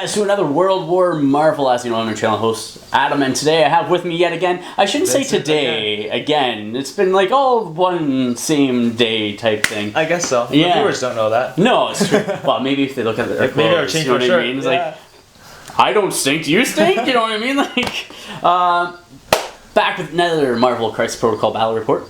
guys to another World War Marvel. As you know, I'm your channel host, Adam, and today I have with me yet again, I shouldn't say today, again. It's been like all one same day type thing. I guess so. Yeah. The viewers don't know that. No, it's true. Well, maybe if they look at the like maybe I'll change my shirt. I mean? It's like, I don't stink, you stink? You know what I mean? Like, back with another Marvel Crisis Protocol battle report.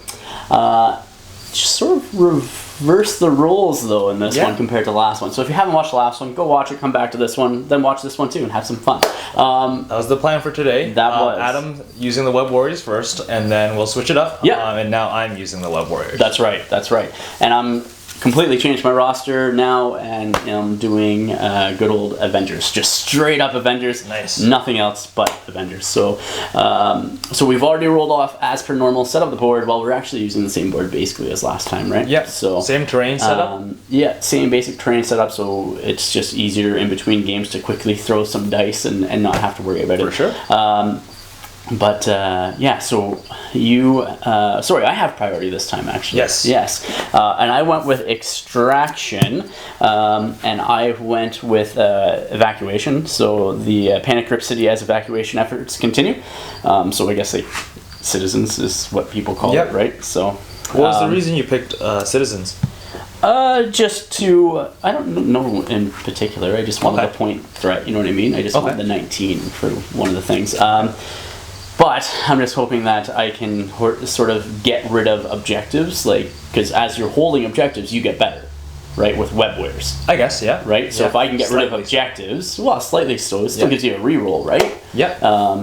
Just sort of reverse the roles though in this one compared to the last one. So if you haven't watched the last one, go watch it, come back to this one, then watch this one too and have some fun. That was the plan for today. That was. Adam using the Web Warriors first, and then we'll switch it up. Yeah. And now I'm using the Web Warriors. That's right, that's right. And I'm completely changed my roster now, and I'm doing good old Avengers, just straight up Avengers. Nice. Nothing else but Avengers. So, so we've already rolled off as per normal, set up the board. Well, we're actually using the same board basically as last time, right? Yep. So same terrain setup. Yeah, same basic terrain setup. So it's just easier in between games to quickly throw some dice and not have to worry about it. For sure. But yeah, so you, sorry, I have priority this time actually. Yes. Yes. And I went with Extraction, and I went with Evacuation. So the Panic Grip City as evacuation efforts continue. So I guess like Citizens is what people call it, right? So. What was the reason you picked Citizens? Just to, I don't know in particular, I just wanted the point threat, you know what I mean? I just wanted the 19 for one of the things. But I'm just hoping that I can sort of get rid of objectives, like, because as you're holding objectives, you get better, right, with web wares. I guess, yeah. Right? So if I can get rid of objectives, well, slightly so, it still gives you a reroll, right? Yeah.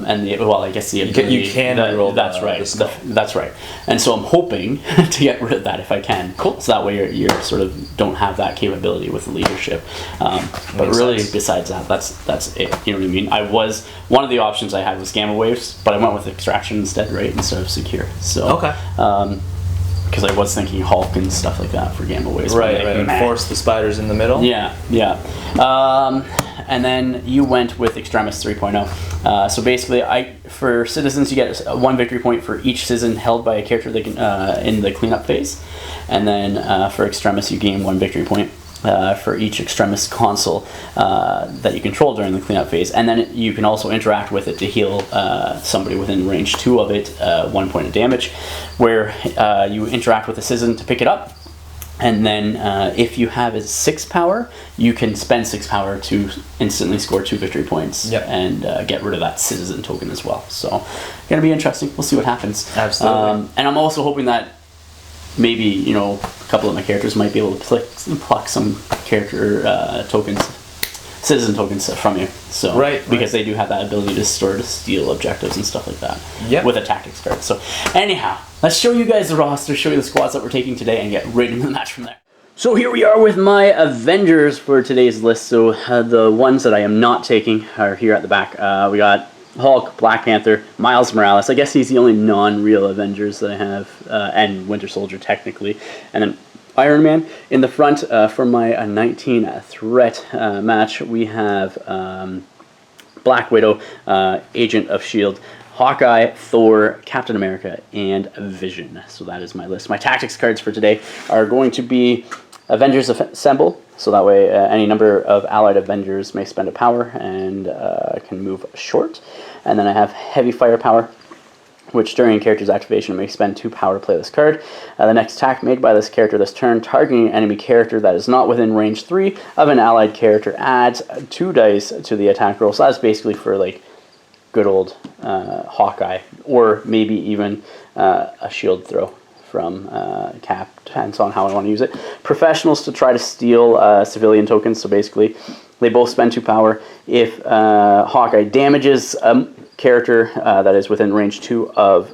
And well, I guess the ability... You can reroll that's right. That's right. And so I'm hoping to get rid of that if I can. Cool. So that way you're sort of don't have that capability with leadership. But really, besides that, that's it. You know what I mean? One of the options I had was Gamma Waves, but I went with Extraction instead, right, instead of Secure. So, because I was thinking Hulk and stuff like that for Gamma Waves. Right, and force the spiders in the middle. Yeah, yeah. And then you went with Extremis 3.0. So basically, for Citizens, you get 1 victory point for each citizen held by a character that can, in the cleanup phase. And then for Extremis, you gain 1 victory point for each Extremis console that you control during the cleanup phase. And then you can also interact with it to heal somebody within range 2 of it 1 point of damage, where you interact with a citizen to pick it up. And then if you have a 6 power, you can spend 6 power to instantly score 2 victory points and get rid of that citizen token as well. So gonna be interesting. We'll see what happens. Absolutely. And I'm also hoping that maybe, you know, a couple of my characters might be able to pluck some character tokens, citizen tokens from you. So because they do have that ability to steal objectives and stuff like that with a tactics card. So anyhow, let's show you guys the roster, show you the squads that we're taking today, and get right into the match from there. So here we are with my Avengers for today's list. So the ones that I am not taking are here at the back. We got Hulk, Black Panther, Miles Morales. I guess he's the only non-real Avengers that I have, and Winter Soldier technically. And then Iron Man. In the front for my 19 threat match, we have Black Widow, Agent of S.H.I.E.L.D., Hawkeye, Thor, Captain America, and Vision. So that is my list. My tactics cards for today are going to be Avengers Assemble, so that way any number of allied Avengers may spend a power and can move short. And then I have Heavy Firepower, which during a character's activation may spend 2 power to play this card. The next attack made by this character this turn, targeting an enemy character that is not within range 3 of an allied character, adds 2 dice to the attack roll. So that's basically for like good old Hawkeye, or maybe even a shield throw from Cap. Depends on how I want to use it. Professionals to try to steal civilian tokens. So basically, they both spend 2 power. If Hawkeye damages a character that is within range 2 of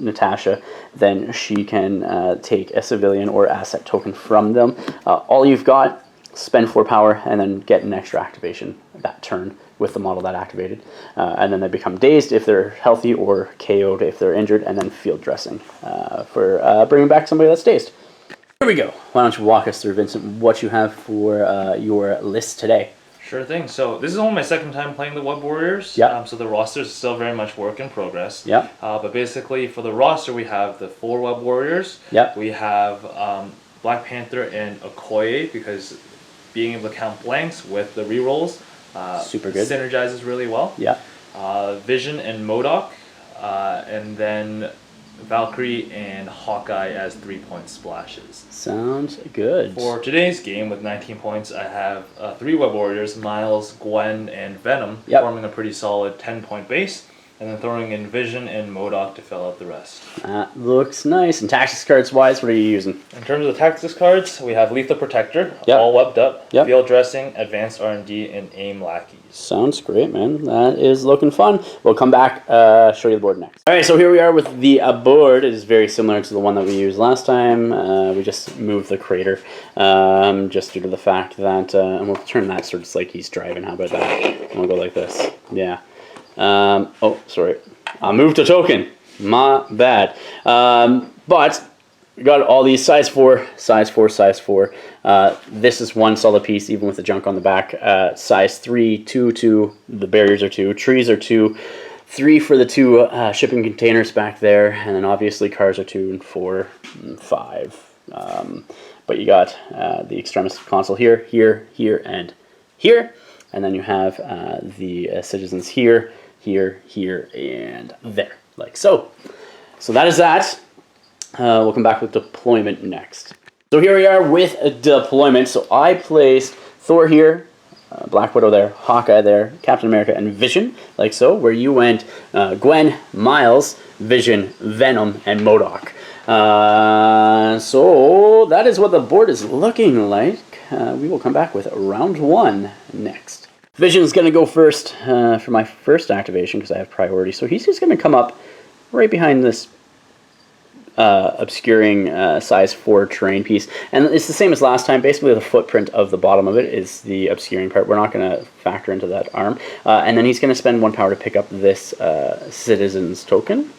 Natasha, then she can take a civilian or asset token from them. All you've got, spend 4 power, and then get an extra activation that turn with the model that activated. And then they become dazed if they're healthy, or KO'd if they're injured, and then field dressing for bringing back somebody that's dazed. Here we go. Why don't you walk us through, Vincent, what you have for your list today? Sure thing. So this is only my second time playing the Web Warriors. So the roster is still very much work in progress. But basically for the roster we have the 4 Web Warriors. We have Black Panther and Okoye, because being able to count blanks with the rerolls Super good. Synergizes really well. Yeah. Vision and MODOK, and then Valkyrie and Hawkeye as 3-point splashes. Sounds good. For today's game with 19 points, I have 3 Web Warriors, Miles, Gwen, and Venom, forming a pretty solid 10-point base, and then throwing in Vision and MODOK to fill out the rest. That looks nice. And tactics cards wise, what are you using? In terms of the tactics cards, we have Lethal Protector, all webbed up, Field Dressing, Advanced R&D, and Aim Lackeys. Sounds great, man. That is looking fun. We'll come back, show you the board next. All right, so here we are with the board. It is very similar to the one that we used last time. We just moved the crater, just due to the fact that, and we'll turn that sort of like he's driving. How about that? And we'll go like this. Yeah. Oh, sorry. I moved a token. My bad. But we got all these size 4, size 4, size 4. This is one solid piece, even with the junk on the back. Size 3, 2, 2. The barriers are 2. Trees are 2. 3 for the 2 shipping containers back there. And then obviously cars are 2 and 4 and 5. But you got the extremis console here, here, here, and here. And then you have the citizens here, here, here, and there, like so. So that is that. We'll come back with deployment next. So here we are with a deployment. So I placed Thor here, Black Widow there, Hawkeye there, Captain America, and Vision, like so, where you went Gwen, Miles, Vision, Venom, and MODOK. So that is what the board is looking like. We will come back with round 1 next. Vision is going to go first for my first activation because I have priority. So he's just going to come up right behind this obscuring size 4 terrain piece. And it's the same as last time. Basically, the footprint of the bottom of it is the obscuring part. We're not going to factor into that arm. And then he's going to spend 1 power to pick up this citizen's token.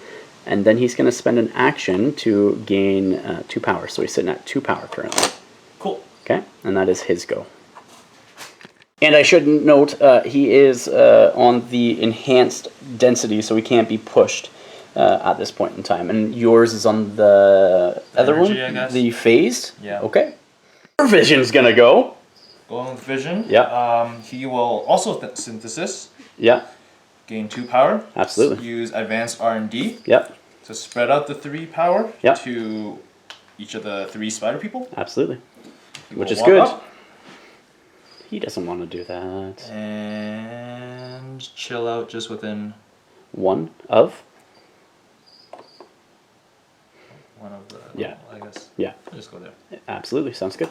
And then he's going to spend an action to gain 2 power. So he's sitting at 2 power currently. Cool. Okay, and that is his go. And I should note, he is on the enhanced density, so he can't be pushed at this point in time. And yours is on the other Energy, one? I guess. The phased? Yeah. Okay. Vision's gonna go. Going with Vision. Yeah. He will also synthesis. Yeah. Gain 2 power. Absolutely. Use Advanced R&D. Yep. To spread out the 3 power. Yep. To each of the 3 spider people. Absolutely. He Which will is walk good. Up. He doesn't want to do that. And chill out just within 1 of? 1 of the... Yeah. I guess. Yeah. Just go there. Absolutely. Sounds good.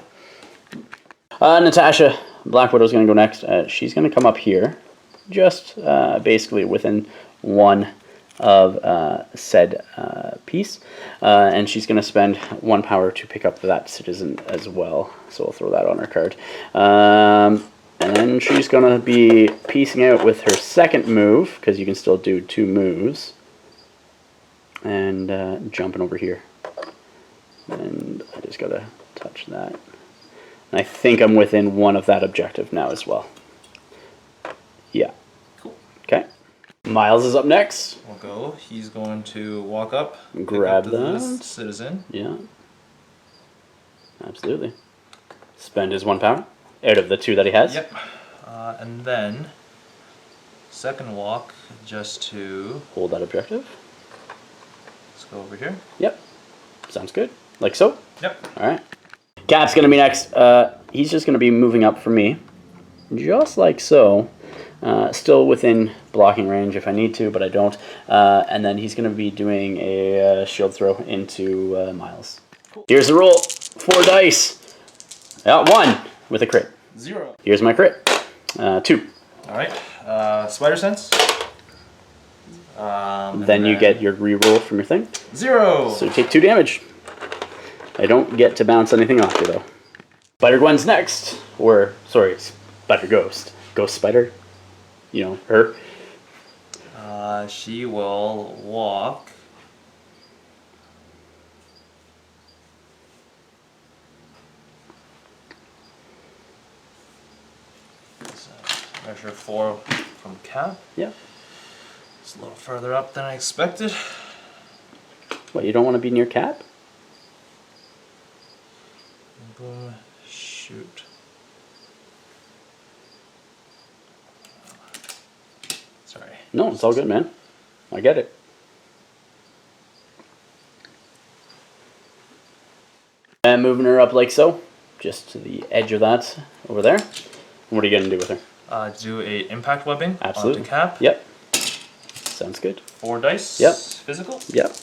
Natasha, Black Widow's going to go next. She's going to come up here. Just basically within 1 of said piece. And she's going to spend 1 power to pick up that citizen as well. So we'll throw that on her card. And then she's going to be piecing out with her second move, because you can still do 2 moves. And jumping over here. And I just got to touch that. And I think I'm within 1 of that objective now as well. Yeah. Cool. Okay. Miles is up next. We'll go. He's going to walk up. Grab pick up that. the citizen. Yeah. Absolutely. Spend his 1 power out of the 2 that he has. Yep. And then second walk just to hold that objective. Let's go over here. Yep. Sounds good. Like so. Yep. All right. Cap's gonna be next. He's just gonna be moving up for me, just like so. Still within blocking range if I need to, but I don't. And then he's going to be doing a shield throw into Miles. Cool. Here's the roll. 4 dice. 1 with a crit. 0. Here's my crit. 2. Alright. Spider Sense. Then you get your reroll from your thing. 0. So you take 2 damage. I don't get to bounce anything off you though. Spider Gwen's next. Or, sorry, Spider Ghost. Ghost Spider. You know, her. She will walk. Measure 4 from Cap. Yeah. It's a little further up than I expected. What, you don't want to be near Cap? Boom. Shoot. No, it's all good, man. I get it. And moving her up like so, just to the edge of that over there. What are you going to do with her? Do a impact webbing. Absolutely. Onto Cap. Yep. Sounds good. 4 dice. Yep. Physical. Yep.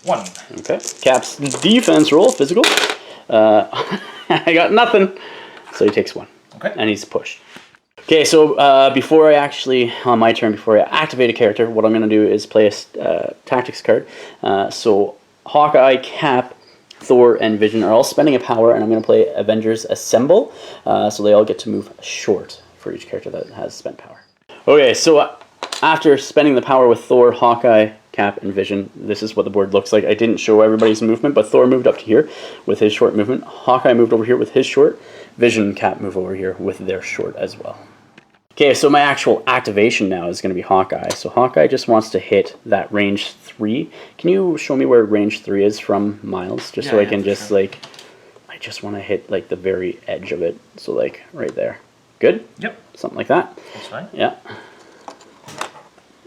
1. Okay. Cap's defense roll, physical. I got nothing. So he takes 1. Okay. And he's pushed. Okay, so before I actually, on my turn, before I activate a character, what I'm going to do is play a tactics card. So Hawkeye, Cap, Thor, and Vision are all spending a power, and I'm going to play Avengers Assemble. So they all get to move short for each character that has spent power. Okay, so after spending the power with Thor, Hawkeye, Cap, and Vision, this is what the board looks like. I didn't show everybody's movement, but Thor moved up to here with his short movement. Hawkeye moved over here with his short. Vision and Cap move over here with their short as well. Okay, so my actual activation now is going to be Hawkeye. So Hawkeye just wants to hit that range 3. Can you show me where range 3 is from Miles? Just so I can just, like, I just want to hit, like, the very edge of it. So, like, right there. Good? Yep. Something like that. That's fine. Yeah.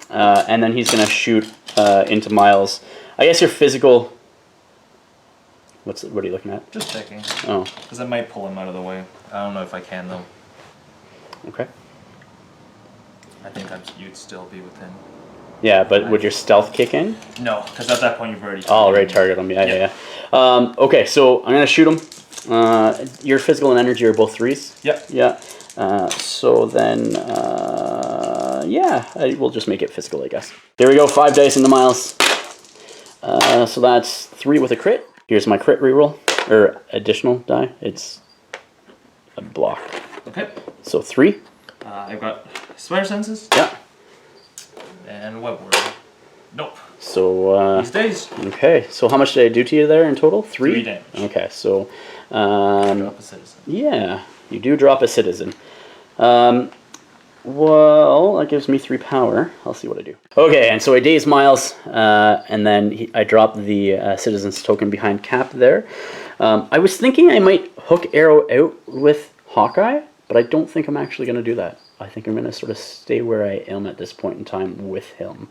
And then he's going to shoot into Miles. I guess your physical... What are you looking at? Just checking. Oh. Because I might pull him out of the way. I don't know if I can, though. Okay. I think you'd still be within. Yeah, but would your stealth kick in? No, because at that point you've already... Oh, already target him. Yeah. Okay, so I'm going to shoot him. Your physical and energy are both 3s? Yep. Yeah. So then, we'll just make it physical, I guess. There we go, 5 dice into Miles. So that's 3 with a crit. Here's my crit reroll, or additional die. It's a block. Okay. So 3. I've got Spider Senses. Yeah. And Web Warrior. Nope. So, These days. Okay, so how much did I do to you there in total? 3? 3 damage. Okay, so... drop a citizen. Yeah, you do drop a citizen. Well, that gives me 3 power. I'll see what I do. Okay, and so I daze Miles, and then I drop the citizen's token behind Cap there. I was thinking I might hook arrow out with Hawkeye, but I don't think I'm actually going to do that. I think I'm going to sort of stay where I am at this point in time with him.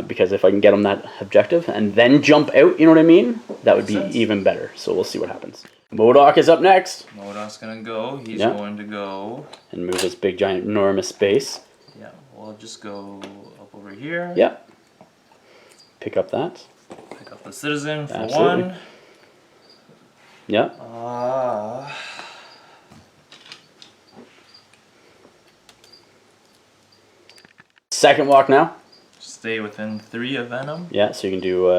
Because if I can get him that objective and then jump out, you know what I mean? That would be even better. So we'll see what happens. MODOK is up next. MODOK's going to go. He's going to go. And move his big, giant, enormous base. Yeah, we'll just go up over here. Yeah. Pick up that. Pick up the citizen for 1. Yeah. Second walk now. Stay within 3 of Venom. Yeah, so you can do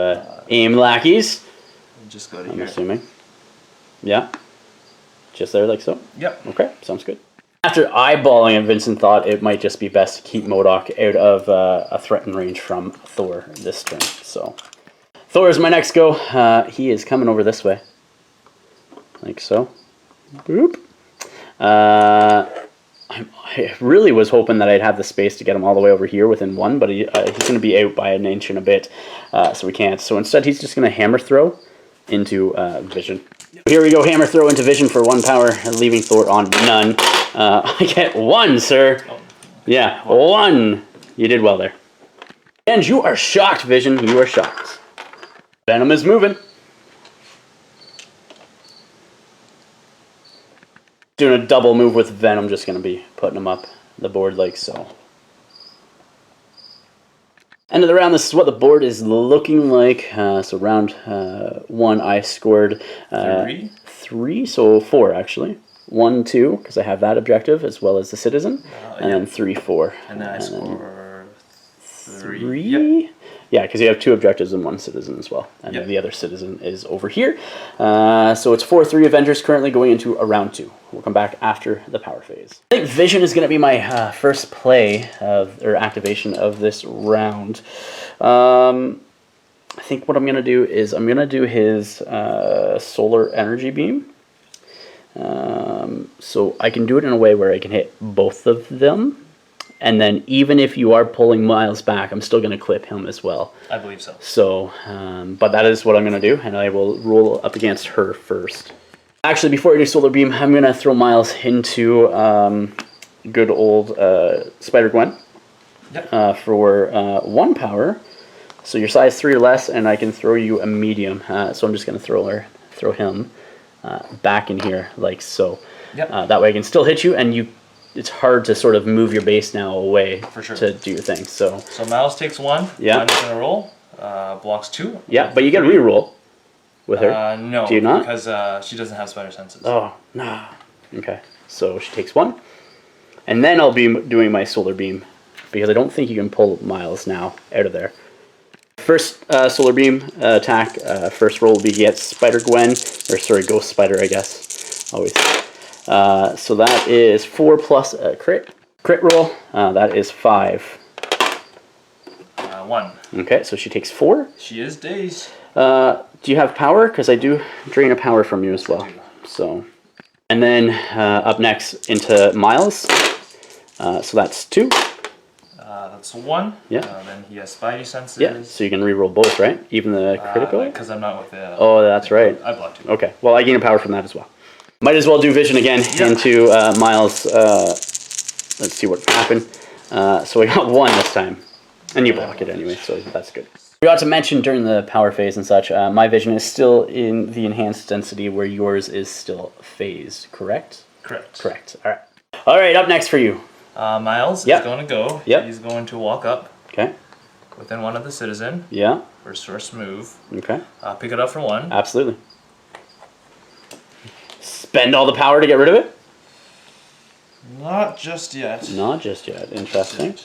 aim lackeys. Just go to I'm here. assuming. Yeah. Just there like so? Yep. Okay, sounds good. After eyeballing it, Vincent thought it might just be best to keep MODOK out of a threatened range from Thor this turn. So Thor is my next go. He is coming over this way. Like so. Boop. I really was hoping that I'd have the space to get him all the way over here within 1, but he's going to be out by an inch and a bit, so we can't. So instead, he's just going to hammer throw into Vision. Here we go, hammer throw into Vision for 1 power, leaving Thor on none. I get 1, sir. Yeah, 1. You did well there. And you are shocked, Vision. You are shocked. Venom is moving. Doing a double move with Venom, just going to be putting him up the board like so. End of the round, this is what the board is looking like. So round 1, I scored 3, so 4 actually. 1, 2, because I have that objective as well as the citizen. And then 3, 4. And then I score 3. Yep. Yeah, because you have 2 objectives and 1 citizen as well. And then the other citizen is over here. So it's 4-3 Avengers currently going into a round 2. We'll come back after the power phase. I think Vision is going to be my first play or activation of this round. I think what I'm going to do is I'm going to do his solar energy beam. So I can do it in a way where I can hit both of them. And then even if you are pulling Miles back, I'm still going to clip him as well. I believe so. So, but that is what I'm going to do, and I will roll up against her first. Actually, before I do Solar Beam, I'm going to throw Miles into good old Spider-Gwen. Yep. For 1 power. So you're size 3 or less, and I can throw you a medium. So I'm just going to throw him back in here, like so. Yep. That way I can still hit you, and it's hard to sort of move your base now away to do your thing. So Miles takes 1. Yeah. Gwen's going to roll. Blocks 2. Yeah, but you get a reroll with her. No, do you not? Because she doesn't have spider senses. Oh, no. Okay, so she takes 1. And then I'll be doing my solar beam, because I don't think you can pull Miles now out of there. First solar beam attack, first roll will be against Spider-Gwen, or sorry, Ghost Spider, I guess, always. So that is 4 plus a crit roll, that is 5. 1. Okay, so she takes 4. She is dazed. Do you have power? Because I do drain a power from you as well. So, and then up next into Miles. So that's 2. That's 1. Yeah. Then he has Spidey senses. Yeah. So you can reroll both, right? Even the critical. Because I'm not with the. Oh, that's right. I blocked 2. Okay. Well, I gain a power from that as well. Might as well do vision again into Miles. Let's see what happened. So we got 1 this time. And you block it anyway, so that's good. We ought to mention during the power phase and such, my vision is still in the enhanced density where yours is still phased, correct? Correct. Correct. All right. All right, up next for you. Miles is going to go. Yep. He's going to walk up. Okay. Within 1 of the citizen. Yeah. For his first move. Okay. Pick it up for 1. Absolutely. Spend all the power to get rid of it? Not just yet. Not just yet. Interesting.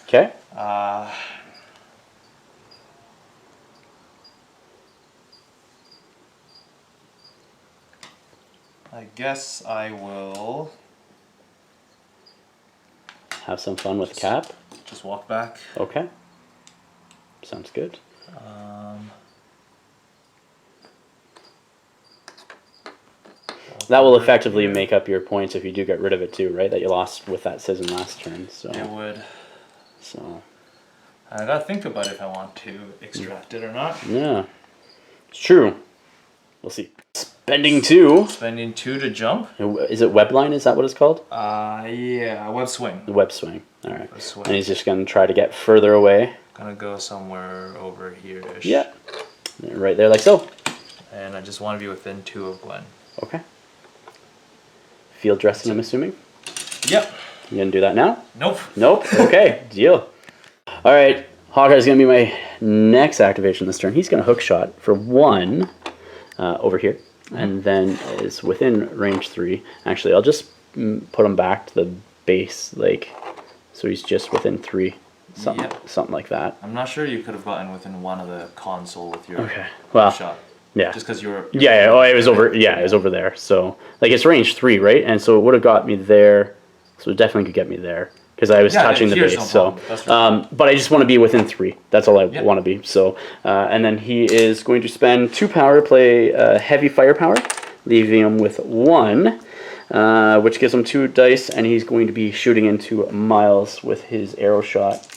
Okay. I guess I will have some fun with Cap. Just walk back. Okay. Sounds good. That will effectively make up your points if you do get rid of it too, right? That you lost with that citizen last turn. So it would. So I gotta think about if I want to extract it or not. Yeah, it's true. We'll see. Spending 2. Spending 2 to jump. Is it web line? Is that what it's called? Yeah, web swing. The web swing. All right. Web swing. And he's just gonna try to get further away. Gonna go somewhere over here-ish. Yeah. Right there, like so. And I just want to be within 2 of Gwen. Okay. Field dressing, I'm assuming? Yep. You gonna do that now? Nope. Nope. Okay, deal. All right, Hawkeye's gonna be my next activation this turn. He's gonna hook shot for 1 over here, and then is within range 3. Actually, I'll just put him back to the base, like, so he's just within 3, something like that. I'm not sure you could have gotten within 1 of the console with your shot. Yeah. Just because you're. Yeah. Oh, it was over. Yeah, it was over there. So like it's range 3, right? And so it would have got me there. So it definitely could get me there because I was touching the base. So, but I just want to be within 3. That's all I want to be. So, and then he is going to spend 2 power to play heavy firepower, leaving him with 1, which gives him 2 dice, and he's going to be shooting into Miles with his arrow shot.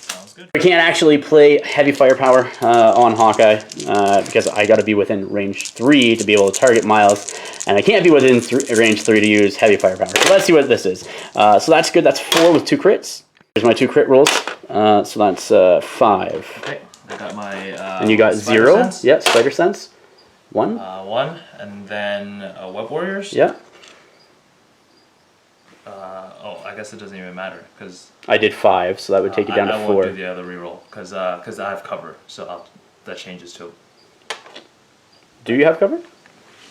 We can't actually play heavy firepower on Hawkeye because I got to be within range 3 to be able to target Miles, and I can't be within range 3 to use heavy firepower. So let's see what this is. So that's good. That's 4 with 2 crits. Here's my 2 crit rolls. So that's 5. Okay, I got my. And you got 0. Sense. Yeah, spider sense. 1. 1, and then web warriors. Yeah. Oh, I guess it doesn't even matter because I did 5, so that would take you down to 4. I won't do the other reroll because I have cover, so that changes too. Do you have cover?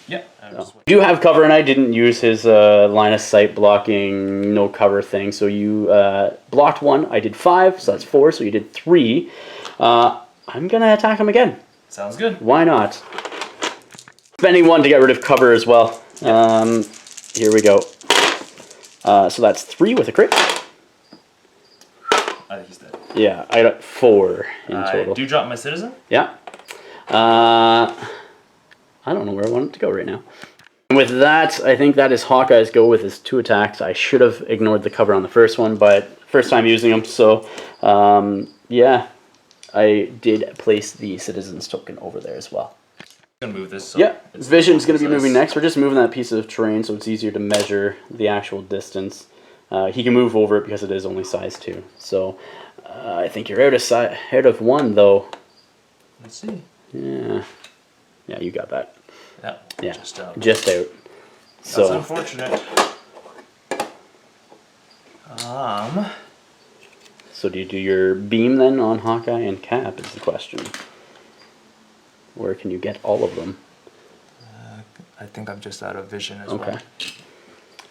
Yeah. You do have cover, and I didn't use his line of sight blocking, no cover thing. So you blocked 1. I did 5, so that's 4. So you did 3. I'm gonna attack him again. Sounds good. Why not? Spending 1 to get rid of cover as well. Here we go. So that's 3 with a crit. I think he's dead. Yeah, I got 4 in total. Do you drop my citizen? Yeah. I don't know where I want it to go right now. And with that, I think that is Hawkeye's go with his 2 attacks. I should have ignored the cover on the first one, but first time using them, so yeah, I did place the citizen's token over there as well. I'm gonna move this. So yeah, Vision's going to be moving next. We're just moving that piece of terrain so it's easier to measure the actual distance. He can move over it because it is only size 2. So I think you're out of 1 though. Let's see. Yeah. Yeah, you got that. Yeah. Yeah. Just out. So that's unfortunate. So do you do your beam then on Hawkeye and Cap is the question. Where can you get all of them? I think I'm just out of vision as well. Okay.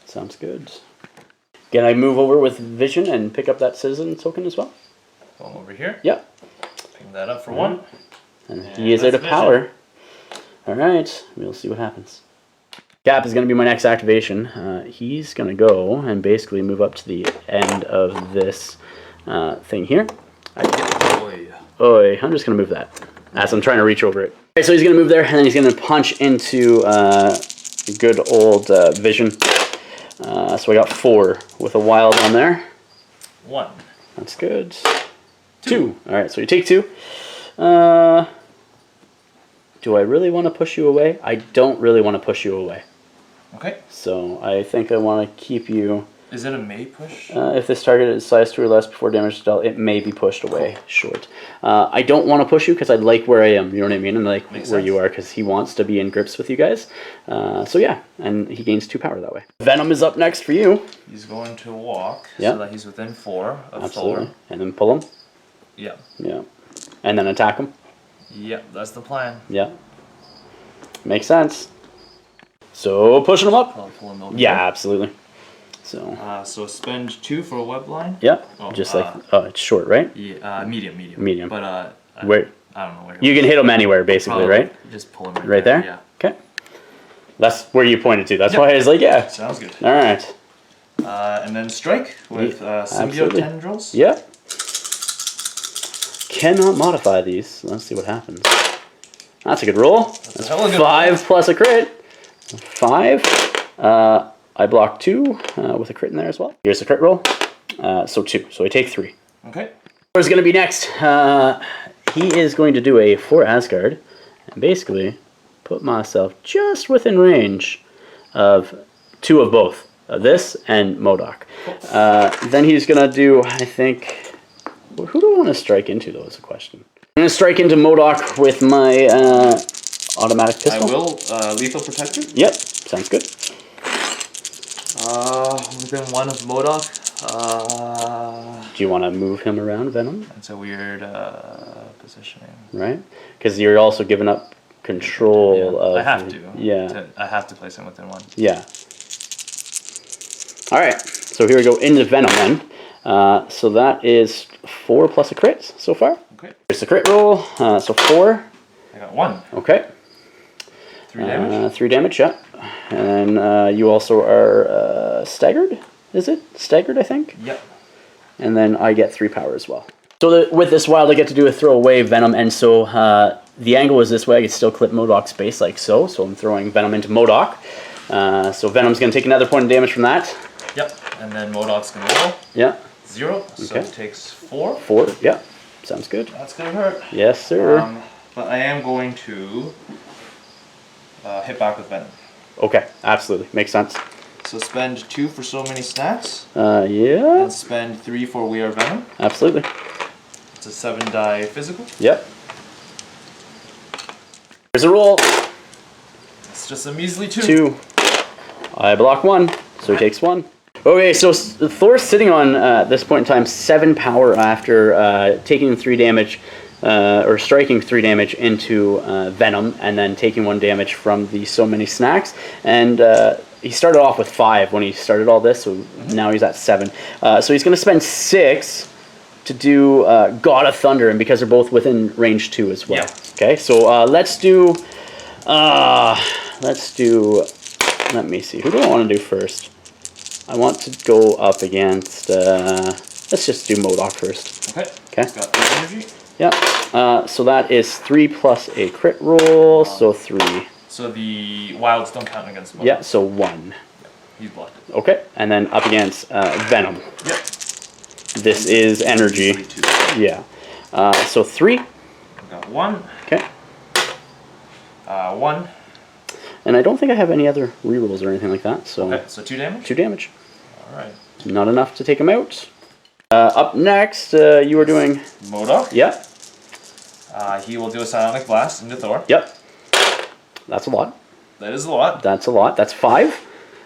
Sounds good. Can I move over with vision and pick up that citizen token as well? Going over here. Yep. Pick that up for 1. And he is out of power. Alright, we'll see what happens. Cap is going to be my next activation. He's going to go and basically move up to the end of this thing here. I'm just going to move that as I'm trying to reach over it. Okay, so he's going to move there, and then he's going to punch into good old vision. So I got 4 with a wild on there. 1. That's good. 2. Alright, so you take 2. Do I really want to push you away? I don't really want to push you away. Okay. So I think I want to keep you... Is it a may push? If this target is size 2 or less before damage is dealt, it may be pushed away short. I don't want to push you because I like where I am, you know what I mean? And I like where you are because he wants to be in grips with you guys. So yeah, and he gains 2 power that way. Venom is up next for you. He's going to walk so that he's within 4 of Thor. And then pull him. Yeah. Yeah. And then attack him. Yeah, that's the plan. Yeah. Makes sense. So pushing him up. Pull him over yeah, here. Absolutely. So. So spend 2 for a web line. Yeah. Just like it's short, right? Yeah. Medium. Medium. But where? I don't know where. You can hit him anywhere, basically, right? Just pull him right there. Yeah. Okay. That's where you pointed to. That's why I was like, yeah. Sounds good. All right. And then strike with symbiote tendrils. Yeah. Cannot modify these. Let's see what happens. That's a good roll. That's 5 plus a crit. 5. I block 2 with a crit in there as well. Here's a crit roll. So 2. So I take 3. Okay. What's going to be next? He is going to do a 4 Asgard and basically put myself just within range of 2 of both. This and MODOK. Then he's going to do, I think... Who do I want to strike into, though, is the question. I'm going to strike into MODOK with my automatic pistol. I will. Lethal Protector? Yep. Sounds good. Within 1 of MODOK. Do you want to move him around, Venom? That's a weird positioning. Right? Because you're also giving up control of... I have to. Yeah. I have to place him within 1. Yeah. Alright. So here we go into Venom then. So that is 4 plus a crit so far. Okay. Here's the crit roll. So 4. I got 1. Okay. 3 damage. 3 damage, yeah. And then you also are staggered, is it? Staggered, I think? Yep. And then I get 3 power as well. So with this wild, I get to do a throwaway Venom, and so the angle is this way. I can still clip MODOK's base like so. So I'm throwing Venom into MODOK. So Venom's going to take another point of damage from that. Yep. And then MODOK's going to roll. Yeah. 0. So it takes 4. 4, yeah. Sounds good. That's going to hurt. Yes, sir. But I am going to hit back with Venom. Okay, absolutely. Makes sense. So spend 2 for so many snacks. Yeah. And spend 3 for We Are Venom. Absolutely. It's a 7-die physical. Yep. Here's a roll. It's just a measly 2. 2. I block 1, so he takes 1. Okay, so Thor's sitting on, at this point in time, 7 power after taking 3 damage, or striking 3 damage into Venom, and then taking 1 damage from the So Many Snacks. And he started off with 5 when he started all this, so now he's at 7. So he's going to spend 6 to do God of Thunder, and because they're both within range 2 as well. Yeah. Okay, so let's do, let me see, who do I want to do first? I want to go up against, let's just do MODOK first. Okay. Okay. Got 3 energy. Yeah. So that is 3 plus a crit roll, so 3. So the wilds don't count against MODOK. Yeah, so 1. Yep. He's blocked it. Okay, and then up against Venom. Yep. This is energy. Yeah. So 3. Got 1. Okay. 1. And I don't think I have any other rerolls or anything like that, so... Okay, so 2 damage? 2 damage. Alright. Not enough to take him out. Up next, you were doing... MacLeod. Yep. He will do a Psionic Blast into Thor. Yep. That's a lot. That is a lot. That's a lot. That's 5.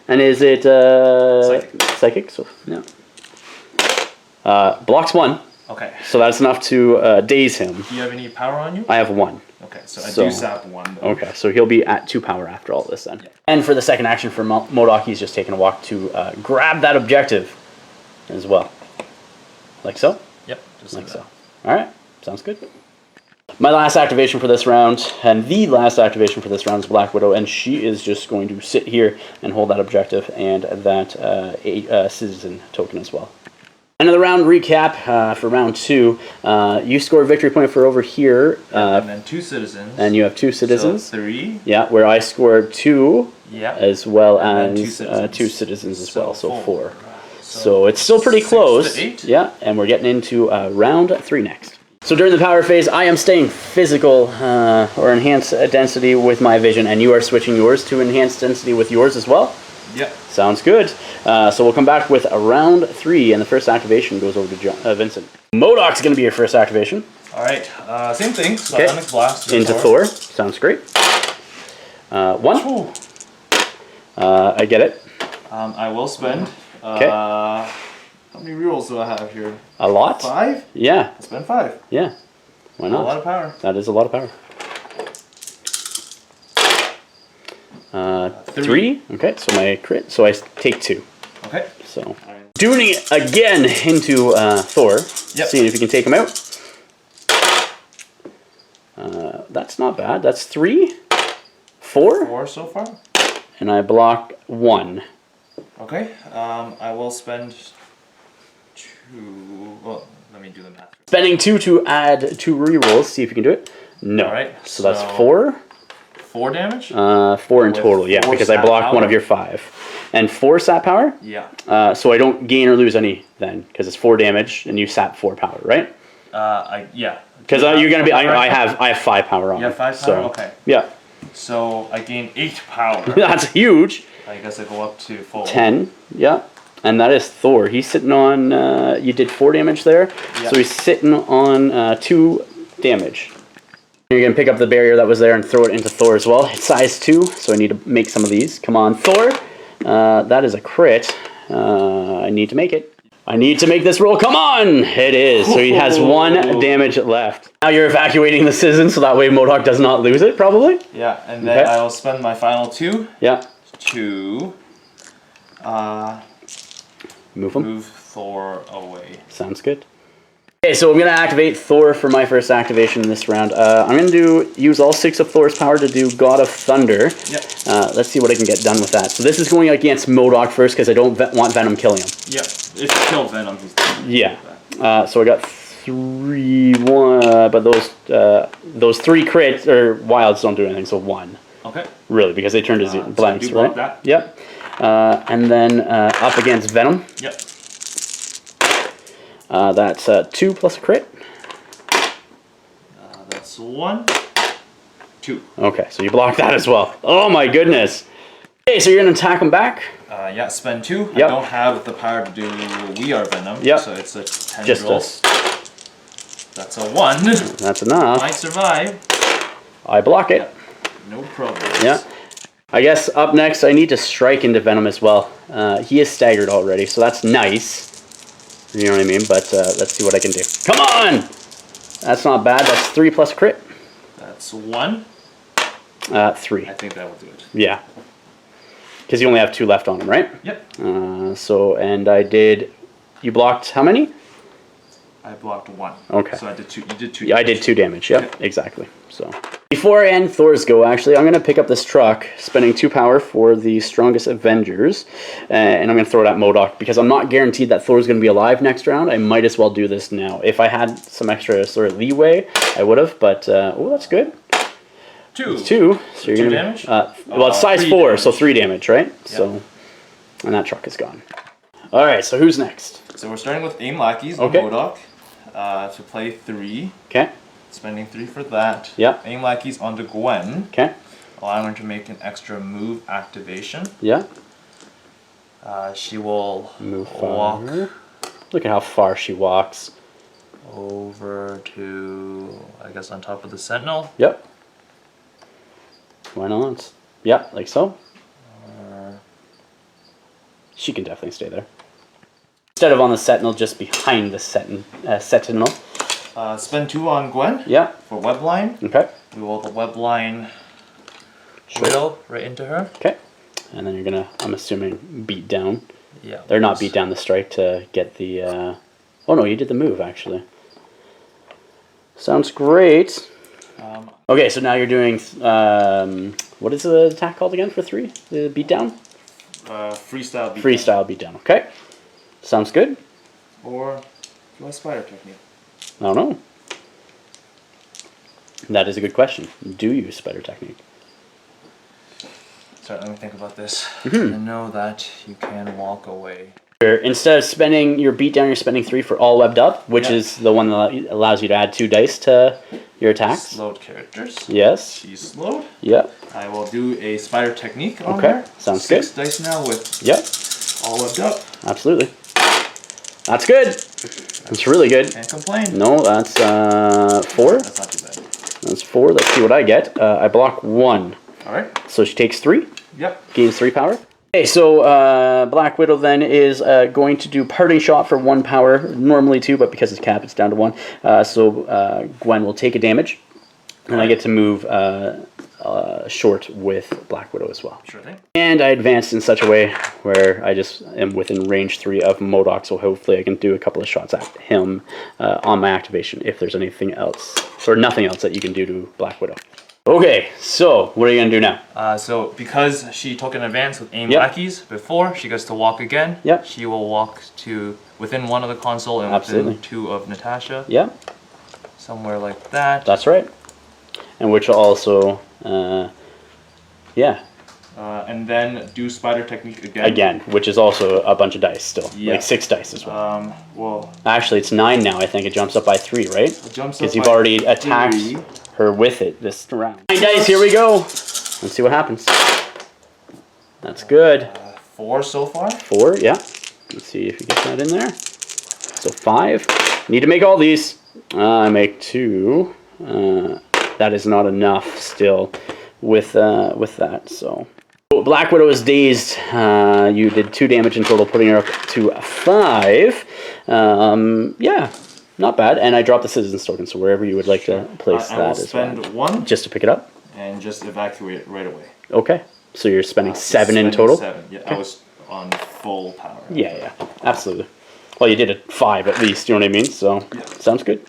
And is it Psychic? Psychic? So, yeah. Blocks 1. Okay. So that's enough to daze him. Do you have any power on you? I have 1. Okay, so I do sap 1. Though. Okay, so he'll be at 2 power after all this then. Yeah. And for the second action for MacLeod, he's just taking a walk to grab that objective as well. Like so? Yep, just like so. Alright, sounds good. My last activation for this round, and the last activation for this round, is Black Widow, and she is just going to sit here and hold that objective and that citizen token as well. Another round recap for round 2. You score a victory point for over here. And then 2 citizens. And you have 2 citizens. So 3. Yeah, where I scored 2. Yeah. As well as 2 citizens as well, so 4. So it's still pretty close. 6 to 8. Yeah, and we're getting into round 3 next. So during the power phase, I am staying physical or enhanced density with my vision, and you are switching yours to enhanced density with yours as well? Yep. Sounds good. So we'll come back with round 3, and the first activation goes over to Vincent. MacLeod's going to be your first activation. Alright, same thing. Psionic Blast into Thor. Sounds great. 1. I get it. I will spend. Okay. How many rerolls do I have here? A lot? 5? Yeah. I spend 5. Yeah. Why not? A lot of power. That is a lot of power. 3. Okay, so my crit. So I take 2. Okay. So doing it again into Thor. Yep. Seeing if you can take him out. That's not bad. That's 3. 4. 4 so far. And I block 1. Okay. I will spend 2. Well, let me do the math. Spending 2 to add 2 rerolls. See if you can do it. No. All right. So that's 4. 4 damage? 4 in total, yeah, because I blocked 1 of your 5. And 4 sap power? Yeah. So I don't gain or lose any then, because it's 4 damage and you sap 4 power, right? Yeah. Because you're gonna be. I have 5 power on. You have 5 power. So, okay. Yeah. So I gain 8 power. That's huge. I guess I go up to full. 10. Yeah. And that is Thor. He's sitting on. You did 4 damage there, Yep. so he's sitting on 2 damage. You're going to pick up the barrier that was there and throw it into Thor as well. It's size 2, so I need to make some of these. Come on, Thor. That is a crit. I need to make it. I need to make this roll. Come on! It is. So he has 1 damage left. Now you're evacuating the citizen, so that way MacLeod does not lose it, probably. Yeah, and then I will spend my final 2. Yeah. To move Thor away. Sounds good. Okay, so I'm going to activate Thor for my first activation in this round. I'm going to use all 6 of Thor's power to do God of Thunder. Yep. Let's see what I can get done with that. So this is going against MacLeod first because I don't want Venom killing him. Yep. If you kill Venom, he's dead. Yeah. So I got 3, 1, but those 3 crits or wilds don't do anything, so 1. Okay. Really, because they turned to blanks, so right? That. Yep. And then up against Venom. Yep. That's 2 plus a crit. That's 1, 2. Okay, so you block that as well. Oh my goodness. Okay, so you're going to attack him back? Yeah, spend 2. Yep. I don't have the power to do We Are Venom, yep. so it's a 10 Just roll. this. That's a 1. That's enough. Might survive. I block it. Yep. No problem. Yeah. I guess up next I need to strike into Venom as well. He is staggered already, so that's nice. You know what I mean? But let's see what I can do. Come on! That's not bad. That's 3 plus crit. That's 1. 3. I think that will do it. Yeah. Because you only have 2 left on him, right? Yep. And I did... You blocked how many? I blocked 1. Okay. So I did 2. You did 2 Yeah, I did 2 damage. Yep, okay. Exactly. So before I end Thor's go, actually, I'm going to pick up this truck, spending 2 power for the strongest Avengers, and I'm going to throw it at MacLeod because I'm not guaranteed that Thor's going to be alive next round. I might as well do this now. If I had some extra sort of leeway, I would have, but oh, that's good. 2. It's 2. So you're going to damage? Well, it's size 4, damage. so 3 damage, right? Yep. So, and that truck is gone. All right, so who's next? So we're starting with Aim Lackeys okay. on MacLeod to play 3. Okay. Spending 3 for that. Yep. Aim Lackeys onto Gwen. Okay. Allowing her to make an extra move activation. Yeah. She will move walk. Far. Look at how far she walks. Over to, I guess, on top of the Sentinel. Yep. Why not? Yep, like so. She can definitely stay there. Instead of on the Sentinel, just behind the Sentinel. Spend 2 on Gwen. Yeah. For web line. Okay. We will the web line Widow right into her. Okay. And then you're gonna, I'm assuming, beat down. Yeah. Or not beat down the strike to get the. Oh no, you did the move actually. Sounds great. Okay, so now you're doing. What is the attack called again for 3? The beatdown? Freestyle beatdown. Freestyle beatdown. Okay. Sounds good. Or do I spider technique? I don't know. That is a good question. Do you spider technique? Sorry, let me think about this. I know that you can walk away. Instead of spending your beatdown, you're spending 3 for all webbed up, which is the one that allows you to add 2 dice to your attacks. Slowed characters. Yes. She's slowed. Yep. I will do a spider technique on her. Sounds good. 6 dice now with all webbed up. Absolutely. That's good. That's really good. Can't complain. No, that's 4. That's not too bad. That's 4. Let's see what I get. I block 1. Alright. So she takes 3. Yep. Gains 3 power. Okay, so Black Widow then is going to do Parting Shot for 1 power. Normally 2, but because it's cap, it's down to 1. So Gwen will take a damage. And I get to move short with Black Widow as well. Sure thing. And I advanced in such a way where I just am within range 3 of MODOK, so hopefully I can do a couple of shots at him on my activation if there's anything else, or nothing else that you can do to Black Widow. Okay, so what are you going to do now? So because she took an advance with aim lackeys before, she gets to walk again. Yep. She will walk to within 1 of the console and within 2 of Natasha. Yeah. Somewhere like that. That's right. And which will also, and then do spider technique again. Again, which is also a bunch of dice still. Yeah. Like 6 dice as well. Well. Actually, it's 9 now, I think. It jumps up by 3, right? It jumps up because you've already attacked her with it this round. 9 dice, here we go. Let's see what happens. That's good. 4 so far. 4, yeah. Let's see if you get that in there. So 5. Need to make all these. I make 2. That is not enough still with that. So Black Widow is dazed. You did 2 damage in total, putting her up to 5. Yeah, not bad. And I dropped the Citizen's Token, so wherever you would like to place that as well. I will spend 1 just to pick it up and just evacuate it right away. Okay, so you're spending 7 in total. 7. Yeah, okay. I was on full power. Yeah, absolutely. Well, you did a 5 at least. You know what I mean? So sounds good.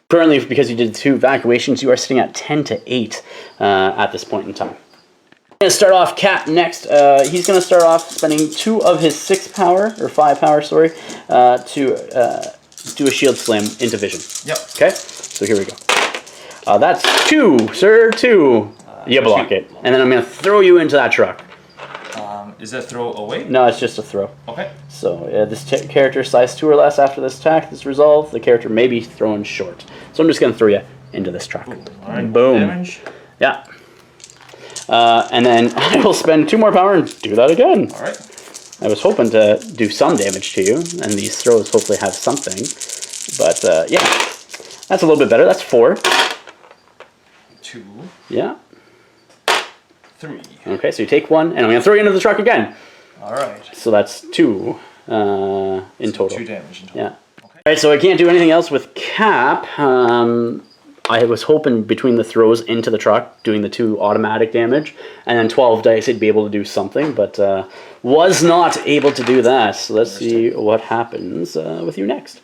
Currently, because you did 2 evacuations, you are sitting at 10 to 8 at this point in time. I'm going to start off Cap next. He's going to start off spending 2 of his 6 power, or 5 power, sorry, to do a shield slam into vision. Yep. Okay, so here we go. That's 2, sir, 2. You block it. And then I'm going to throw you into that truck. Is that throw away? No, it's just a throw. Okay. So this character size 2 or less after this attack is resolved. The character may be thrown short. So I'm just going to throw you into this truck. All right. Boom. Damage. Yeah. And then I will spend 2 more power and do that again. All right. I was hoping to do some damage to you, and these throws hopefully have something. But yeah, that's a little bit better. That's 4. 2. Yeah. 3. Okay, so you take 1, and I'm going to throw you into the truck again. All right. So that's 2 in total. 2 damage in total. Yeah. Okay. All right, so I can't do anything else with Cap. I was hoping between the throws into the truck, doing the 2 automatic damage, and then 12 dice, he'd be able to do something, but was not able to do that. So let's see what happens with you next.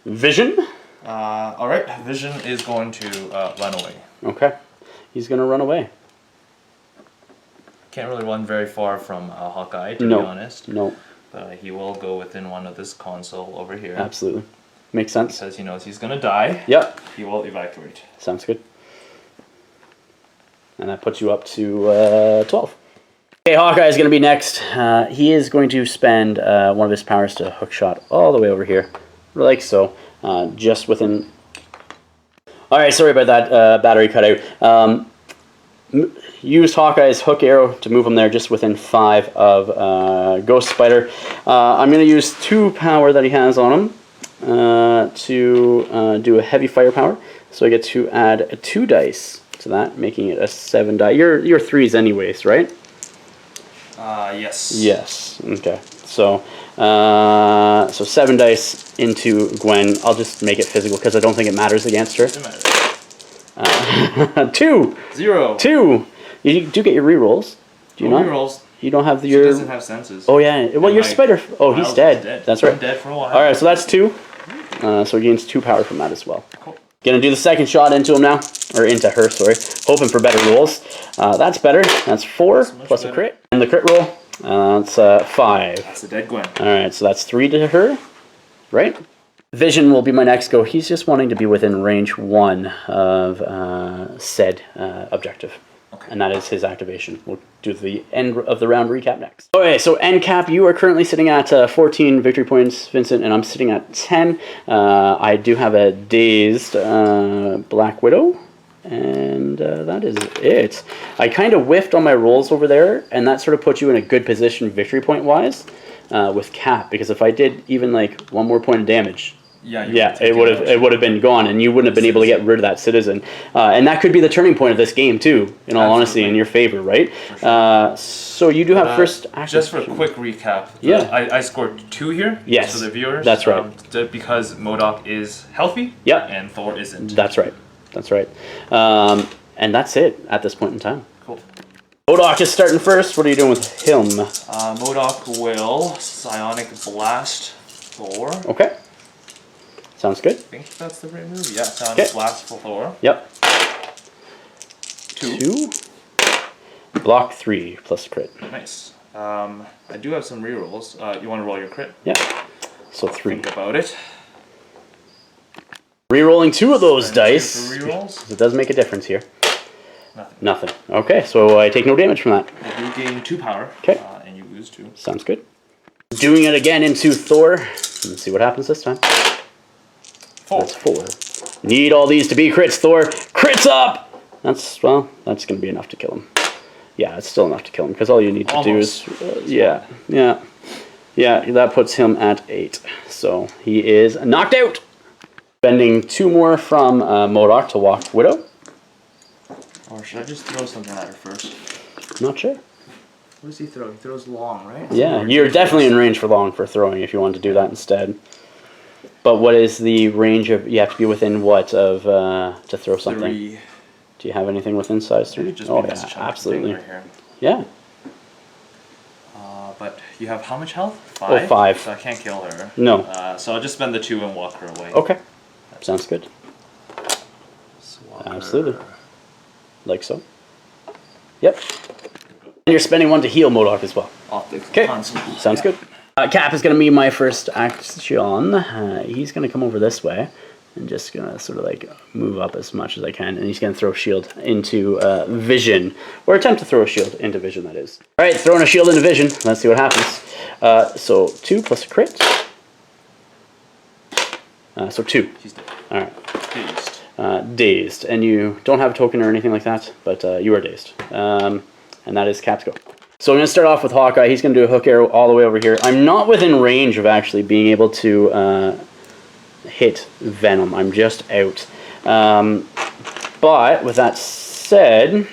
Vision? All right. Vision is going to run away. Okay. He's going to run away. Can't really run very far from Hawkeye, to be honest. No. But he will go within 1 of this console over here. Absolutely. Makes sense. Because he knows he's going to die. Yep. He will evacuate. Sounds good. And that puts you up to 12. Okay, Hawkeye is going to be next. He is going to spend 1 of his powers to hook shot all the way over here. Like so. Just within... Alright, sorry about that battery cutout. used Hawkeye's hook arrow to move him there just within 5 of Ghost Spider. I'm going to use 2 power that he has on him to do a heavy firepower. So I get to add 2 dice to that, making it a 7 die. You're 3s anyways, right? Yes. Yes. Okay. So, so 7 dice into Gwen. I'll just make it physical because I don't think it matters against her. Doesn't matter. 2. 0. 2. You do get your rerolls. Do you not? Rerolls. You don't have She doesn't have senses. Oh yeah. Well, your spider. Oh, he's dead. That's right. I'm dead for a while. All right. So that's 2. So he gains 2 power from that as well. Cool. Gonna do the second shot into him now, or into her. Sorry. Hoping for better rolls. That's better. That's 4 plus a crit, and the crit roll. That's 5. That's a dead Gwen. All right. So that's 3 to her. Right. Vision will be my next go. He's just wanting to be within range 1 of said objective. Okay. And that is his activation. We'll do the end of the round recap next. Okay, so end cap, you are currently sitting at 14 victory points, Vincent, and I'm sitting at 10. I do have a dazed Black Widow, and that is it. I kind of whiffed on my rolls over there, and that sort of put you in a good position victory point-wise with cap, because if I did even like 1 more point of damage, it would have been gone, and you wouldn't have been able to get rid of that citizen, and that could be the turning point of this game too. In all honesty, in your favor, right? Sure. So you do have first action. Just for a quick recap, I scored 2 here. Yes, for the viewers. That's right. Because MODOK is healthy. Yep. And Thor isn't. That's right. That's right. And that's it at this point in time. Cool. MODOK is starting first. What are you doing with him? MODOK will Psionic Blast Thor. Okay. Sounds good. I think that's the right move. Yeah, Psionic Blast for Thor. Yep. 2. Block 3 plus crit. Nice. I do have some rerolls. You want to roll your crit? Yeah. So 3. Think about it. Rerolling 2 of those dice. 2 for rerolls. It does make a difference here. Nothing. Okay, so I take no damage from that. You gain 2 power. Okay. And you lose 2. Sounds good. Doing it again into Thor. Let's see what happens this time. 4. That's 4. Need all these to be crits, Thor. Crits up! That's going to be enough to kill him. Yeah, it's still enough to kill him, because all you need to do is... Yeah, that puts him at 8. So he is knocked out! Spending 2 more from MODOK to walk Widow. Or should I just throw something at her first? Not sure. What does he throw? He throws long, right? Yeah, you're definitely in range for long for throwing if you want to do that instead. But what is the range of... You have to be within what of to throw something? 3. Do you have anything within size 3? Oh, yeah, absolutely. Right here. Yeah. But you have how much health? 5? Oh, 5. So I can't kill her. No. So I'll just spend the 2 and walk her away. Okay. Sounds good. Absolutely. Like so. Yep. And you're spending 1 to heal MODOK as well. Okay. Sounds good. Cap is going to be my first action. He's going to come over this way and just going to sort of like move up as much as I can. And he's going to throw a shield into Vision. Or attempt to throw a shield into Vision, that is. Alright, throwing a shield into Vision. Let's see what happens. So 2 plus a crit. So 2. He's dead. Alright. Dazed. Dazed. And you don't have a token or anything like that, but you are dazed. And that is Cap's go. So I'm going to start off with Hawkeye. He's going to do a hook arrow all the way over here. I'm not within range of actually being able to hit Venom. I'm just out. But with that said,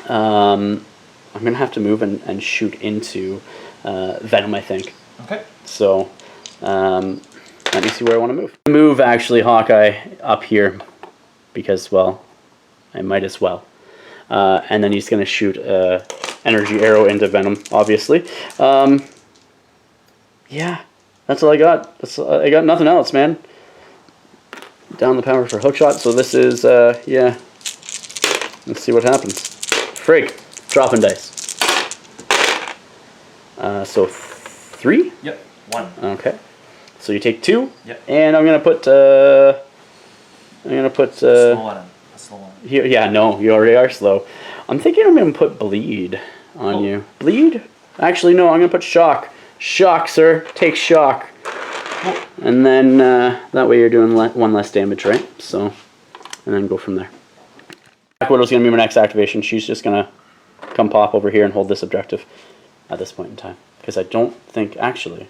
I'm going to have to move and shoot into Venom, I think. Okay. So let me see where I want to move. Move actually Hawkeye up here because, well, I might as well. And then he's going to shoot energy arrow into Venom, obviously. Yeah, that's all I got. I got nothing else, man. Down the power for hookshot. So this is, yeah. Let's see what happens. Frig, dropping dice. So 3? Yep, 1. Okay. So you take 2. Yep. And I'm gonna put. Slow on him. Slow on him. Here, yeah, no, you already are slow. I'm thinking I'm going to put bleed on you. Bleed? Actually, no, I'm going to put shock. Shock, sir. Take shock. And then that way you're doing 1 less damage, right? So, and then go from there. Black Widow's going to be my next activation. She's just going to come pop over here and hold this objective at this point in time. Because I don't think, actually...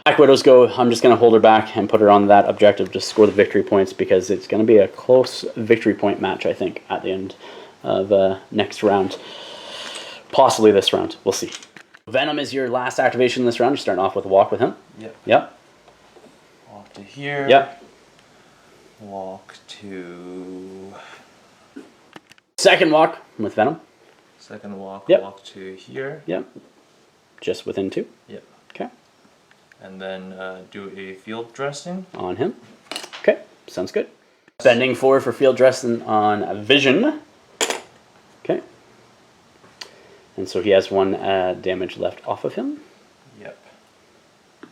Black Widows go, I'm just going to hold her back and put her on that objective to score the victory points, because it's going to be a close victory point match, I think, at the end of next round. Possibly this round. We'll see. Venom is your last activation this round. You're starting off with a walk with him. Yep. Yep. Walk to here. Yep. Walk to... Second walk with Venom. Second walk, yep. Walk to here. Yep. Just within 2. Yep. Okay. And then do a field dressing. On him. Okay, sounds good. Spending 4 for field dressing on Vision. Okay. And so he has 1 damage left off of him. Yep.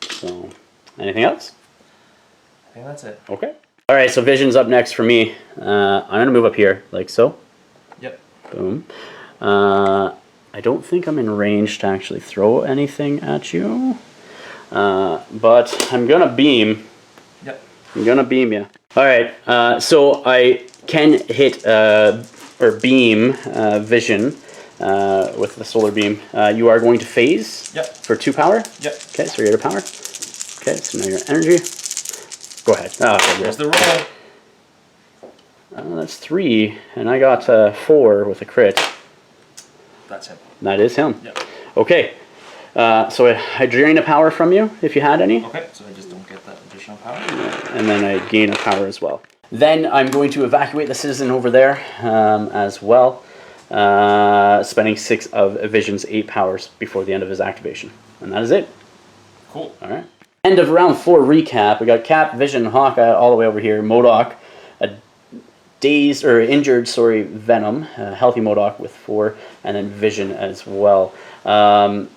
So, anything else? I think that's it. Okay. Alright, so Vision's up next for me. I'm going to move up here, like so. Yep. Boom. I don't think I'm in range to actually throw anything at you. But I'm going to beam. Yep. I'm going to beam you. Alright, so I can hit, or beam Vision with the solar beam. You are going to phase. Yep. For 2 power. Yep. Okay, so you're at a power. Okay, so now you're at energy. Go ahead. Oh, there's the roll. That's 3, and I got 4 with a crit. That's him. That is him. Yep. Okay. So I drain a power from you, if you had any. Okay, so I just don't get that additional power. And then I gain a power as well. Then I'm going to evacuate the citizen over there as well, spending 6 of Vision's 8 powers before the end of his activation. And that is it. Cool. All right. End of round 4 recap. We got Cap, Vision, Hawkeye all the way over here. MODOK, a dazed or injured, Venom, healthy MODOK with 4, and then Vision as well. And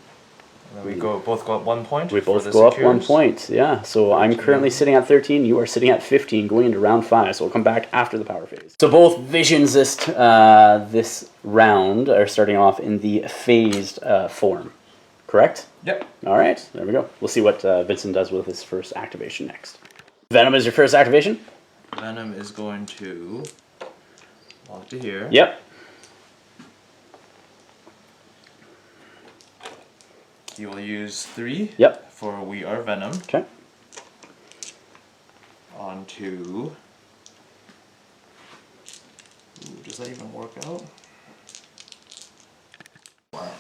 then we both go up 1 point. We both go up 1 point. Yeah. So I'm currently sitting at 13. You are sitting at 15, going into round 5. So we'll come back after the power phase. So both Visions this round are starting off in the phased form. Correct? Yep. All right, there we go. We'll see what Vincent does with his first activation next. Venom is your first activation? Venom is going to walk to here. Yep. He will use 3. Yep. For We Are Venom. Okay. On to... Ooh, does that even work out?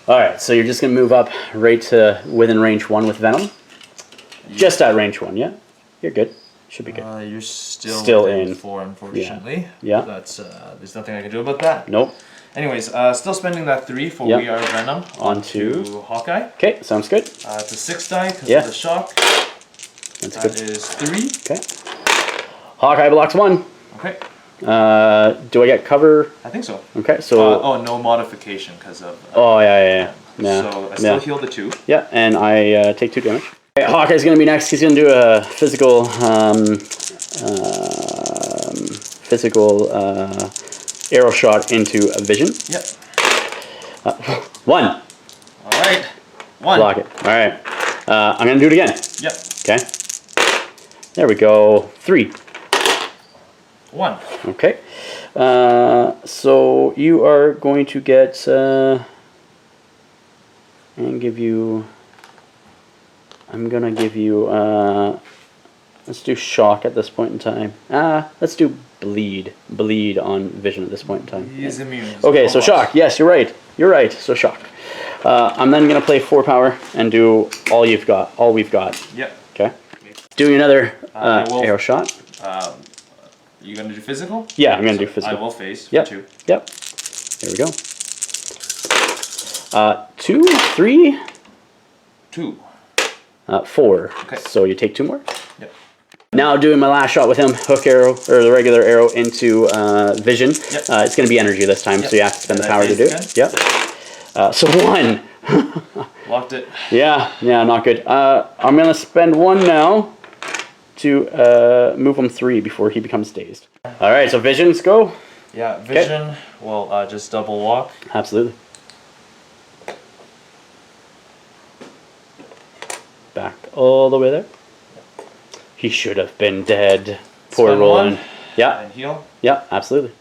Alright, so you're just going to move up right to within range 1 with Venom? Yeah. Just at range 1, yeah? You're good. Should be good. You're still in 4, unfortunately. Yeah. That's there's nothing I can do about that. Nope. Anyways, still spending that 3 for We Are Venom onto Hawkeye. Okay, sounds good. It's a 6 die because of the shock. That's that good. is 3. Okay. Hawkeye blocks 1. Okay. Do I get cover? I think so. Okay, so... oh, no modification because of... oh, yeah. So I still heal the 2. Yeah, and I take 2 damage. Okay, Hawkeye's going to be next. He's going to do a physical arrow shot into a Vision. Yep. 1. All right. 1. Block it. All right. I'm going to do it again. Yep. Okay. There we go. 3. 1. Okay. So you are going to get and give you... I'm going to give you... let's do shock at this point in time. Let's do bleed. Bleed on Vision at this point in time. He is immune. Okay, so shock. Yes, you're right. You're right. So shock. I'm then going to play 4 power and do all you've got. All we've got. Yep. Okay. Doing another arrow shot. You going to do physical? Yeah, I'm going to do physical. I will phase for yep. 2. Yep. There we go. 2, 3. 2. 4. Okay. So you take 2 more. Yep. Now doing my last shot with him, hook arrow, or the regular arrow into Vision. Yep. It's going to be energy this time, so you have to spend the power to do it. Yep. So 1. Locked it. Yeah, not good. I'm going to spend 1 now to move him 3 before he becomes dazed. All right, so Visions go. Yeah, Vision will just double walk. Absolutely. Back all the way there. He should have been dead. Poor Roland. Yeah. And heal. Yeah, absolutely.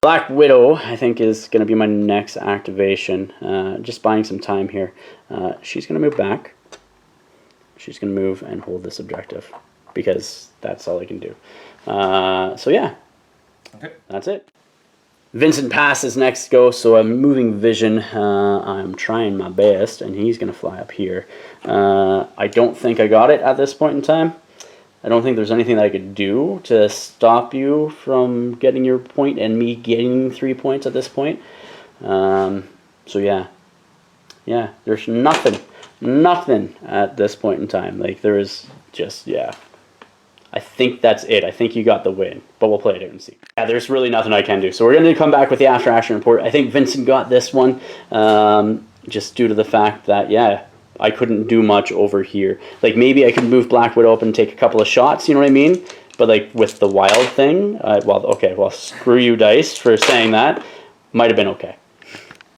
Black Widow, I think, is going to be my next activation. Just buying some time here. She's going to move back. She's going to move and hold this objective because that's all I can do. So yeah, okay, that's it. Vincent passes next go, so I'm moving vision. I'm trying my best, and he's going to fly up here. I don't think I got it at this point in time. I don't think there's anything that I could do to stop you from getting your point and me getting 3 points at this point. So yeah, there's nothing at this point in time. Like, there is just, yeah. I think that's it. I think you got the win, but we'll play it out and see. Yeah, there's really nothing I can do. So we're going to come back with the after action report. I think Vincent got this one, just due to the fact that, yeah, I couldn't do much over here. Like, maybe I could move Black Widow up and take a couple of shots, you know what I mean? But, like, with the wild thing, well, screw you, Dice, for saying that. Might have been okay.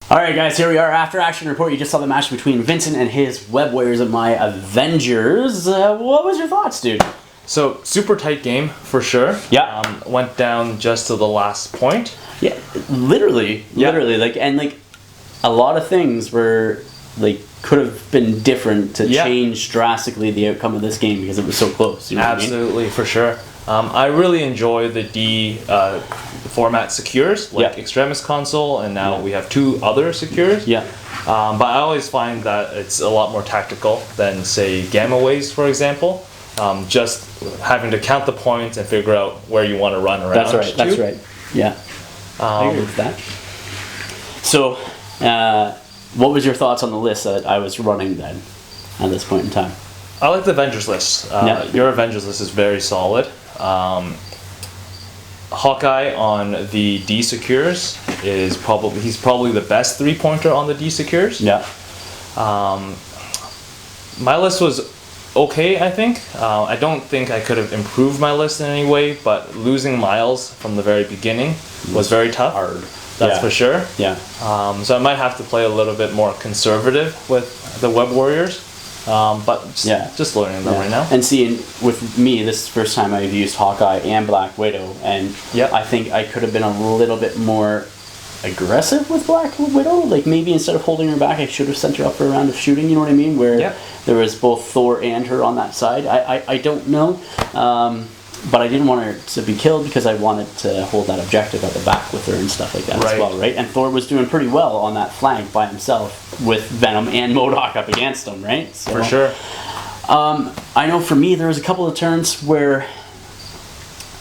Alright, guys, here we are. After action report. You just saw the match between Vincent and his Web Warriors and my Avengers. What was your thoughts, dude? So, super tight game, for sure. Yeah. Went down just to the last point. Yeah, literally. Like, and, like, a lot of things were, like, could have been different to change drastically the outcome of this game because it was so close. You know Absolutely, what I mean? For sure. I really enjoy the D format secures, like Extremis console, and now we have 2 other secures. Yeah. But I always find that it's a lot more tactical than, say, Gamma Waves, for example. Just having to count the points and figure out where you want to run around. That's right. Yeah. I agree with that. So, what was your thoughts on the list that I was running then, at this point in time? I like the Avengers list. Your Avengers list is very solid. Hawkeye on the D secures is probably the best 3-pointer on the D secures. Yeah. My list was okay, I think. I don't think I could have improved my list in any way, but losing Miles from the very beginning was very tough. Hard. That's for sure. Yeah. So I might have to play a little bit more conservative with the Web Warriors. But just learning them right now. And seeing, with me, this is the first time I've used Hawkeye and Black Widow, and I think I could have been a little bit more aggressive with Black Widow. Like, maybe instead of holding her back, I should have sent her up for a round of shooting, you know what I mean? Where there was both Thor and her on that side. I don't know. But I didn't want her to be killed because I wanted to hold that objective at the back with her and stuff like that as well, right? And Thor was doing pretty well on that flank by himself with Venom and MODOK up against him, right? So, for sure. I know for me there was a couple of turns where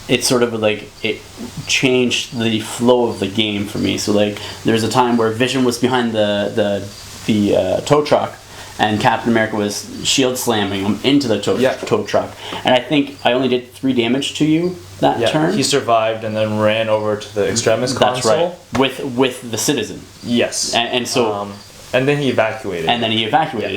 it sort of like it changed the flow of the game for me. So like there's a time where Vision was behind the tow truck, and Captain America was shield slamming him into the tow truck. And I think I only did 3 damage to you that turn. He survived and then ran over to the Extremis console. That's right. With the Citizen. Yes. And so... and then he evacuated.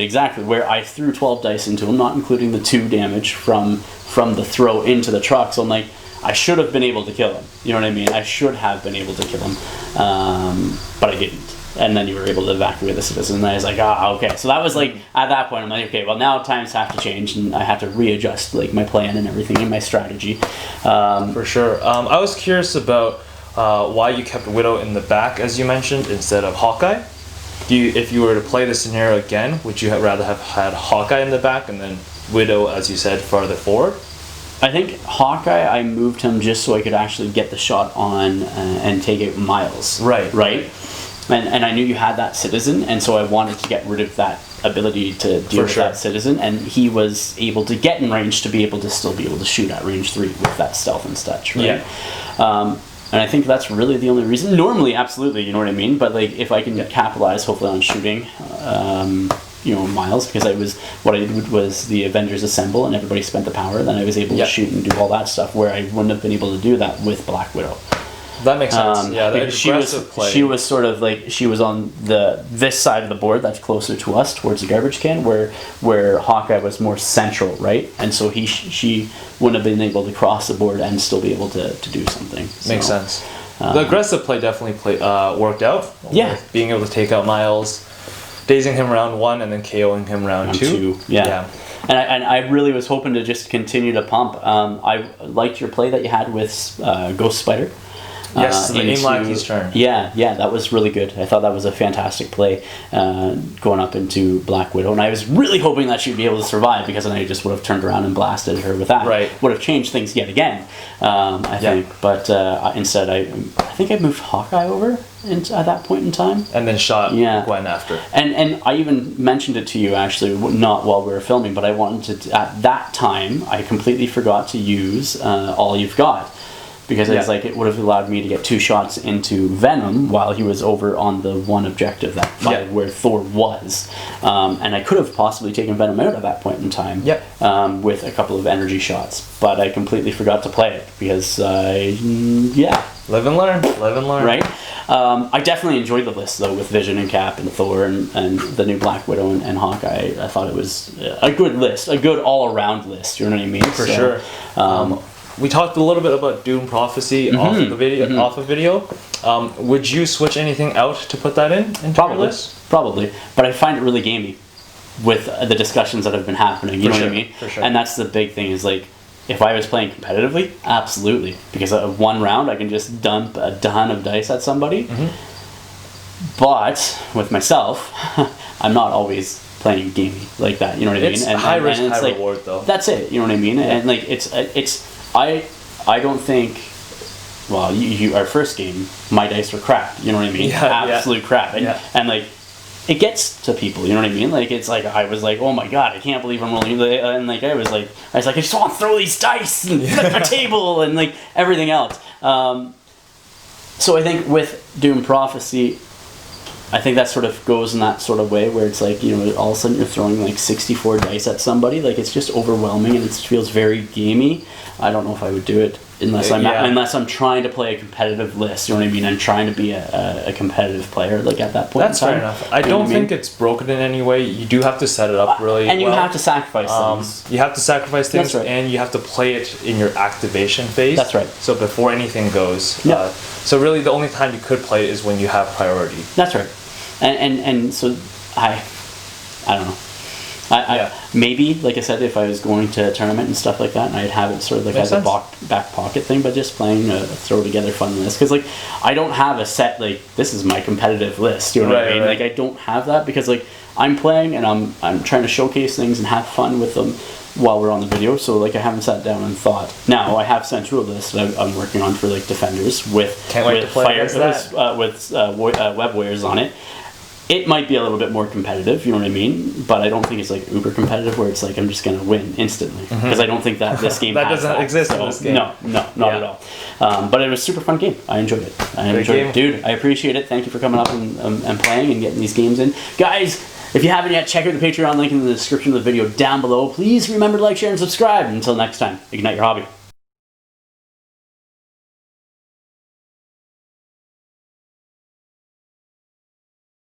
Exactly. Where I threw 12 dice into him, not including the 2 damage from the throw into the truck. So I'm like, I should have been able to kill him. You know what I mean? I should have been able to kill him. But I didn't. And then you were able to evacuate the Citizen, and I was like, okay. So that was like, at that point, I'm like, okay, well now times have to change, and I have to readjust like my plan and everything and my strategy. For sure. I was curious about why you kept Widow in the back, as you mentioned, instead of Hawkeye. If you were to play the scenario again, would you rather have had Hawkeye in the back and then Widow, as you said, farther forward? I think Hawkeye, I moved him just so I could actually get the shot on and take out Miles. Right? And I knew you had that Citizen, and so I wanted to get rid of that ability to deal with that Citizen, and he was able to get in range to be able to still be able to shoot at range 3 with that stealth and such, right? Yeah. And I think that's really the only reason. Normally, absolutely, you know what I mean? But like, if I can capitalize, hopefully, on shooting, Miles, because what I did was the Avengers assemble and everybody spent the power, then I was able to shoot and do all that stuff, where I wouldn't have been able to do that with Black Widow. That makes sense. She was sort of like, she was on this side of the board that's closer to us, towards the garbage can, where Hawkeye was more central, right? And so she wouldn't have been able to cross the board and still be able to do something. Makes sense. The aggressive play definitely worked out. Yeah. Being able to take out Miles, dazing him round 1 and then KOing him round 2. Yeah. And I really was hoping to just continue to pump. I liked your play that you had with Ghost Spider. Yes, the Aim-Lackey's turn. Yeah, that was really good. I thought that was a fantastic play, going up into Black Widow, and I was really hoping that she'd be able to survive, because then I just would have turned around and blasted her with that. Right. Would have changed things yet again, I think. But instead, I think I moved Hawkeye over at that point in time. And then shot Gwen after. And I even mentioned it to you, actually, not while we were filming, but I wanted to, at that time, I completely forgot to use All You've Got. Because it's like, it would have allowed me to get 2 shots into Venom while he was over on the one objective where Thor was. And I could have possibly taken Venom out at that point in time with a couple of energy shots. But I completely forgot to play it because Live and learn. Right? I definitely enjoyed the list, though, with Vision and Cap and Thor and the new Black Widow and Hawkeye. I thought it was a good list, a good all-around list, you know what I mean? For sure. We talked a little bit about Doom Prophecy off of the video. Off of video. Would you switch anything out to put that into your list? Probably. But I find it really gamey with the discussions that have been happening. You know what I mean? For sure. And that's the big thing, is like, if I was playing competitively, absolutely. Because of one round, I can just dump a ton of dice at somebody. But with myself, I'm not always playing gamey like that. You know what I mean? It's high risk, high reward, though. That's it. You know what I mean? And like, I don't think. Well, our first game, my dice were crap. You know what I mean? Absolute crap. And like, it gets to people. You know what I mean? Like, it's like, I was like, oh my god, I can't believe I'm rolling. And like, I was like, I just want to throw these dice and flip my table and like everything else. So I think with Doom Prophecy, I think that sort of goes in that sort of way where it's like, you know, all of a sudden you're throwing like 64 dice at somebody. Like, it's just overwhelming and it feels very gamey. I don't know if I would do it unless I'm trying to play a competitive list. You know what I mean? I'm trying to be a competitive player. Like, at that point, that's fair enough. I don't think it's broken in any way. You do have to set it up really, and you have to sacrifice things. You have to sacrifice things, That's right. And you have to play it in your activation phase. That's right. So before anything goes. So really, the only time you could play it is when you have priority. That's right. And so I don't know. I maybe, like I said, if I was going to a tournament and stuff like that, and I'd have it sort of like as a back pocket thing, but just playing a throw together fun list, because like, I don't have a set, like, this is my competitive list, you know what I mean? Like, I don't have that, because like, I'm playing and I'm trying to showcase things and have fun with them while we're on the video, so like, I haven't sat down and thought. Now I have sent you a list that I'm working on for like Defenders with Web Warriors on it. It might be a little bit more competitive, you know what I mean? But I don't think it's like uber competitive where it's like I'm just going to win instantly. Because I don't think that this game doesn't exist in this game. No, not at all. But it was a super fun game. I enjoyed it. Dude, I appreciate it. Thank you for coming up and playing and getting these games in. Guys, if you haven't yet, check out the Patreon link in the description of the video down below. Please remember to like, share, and subscribe. Until next time, ignite your hobby.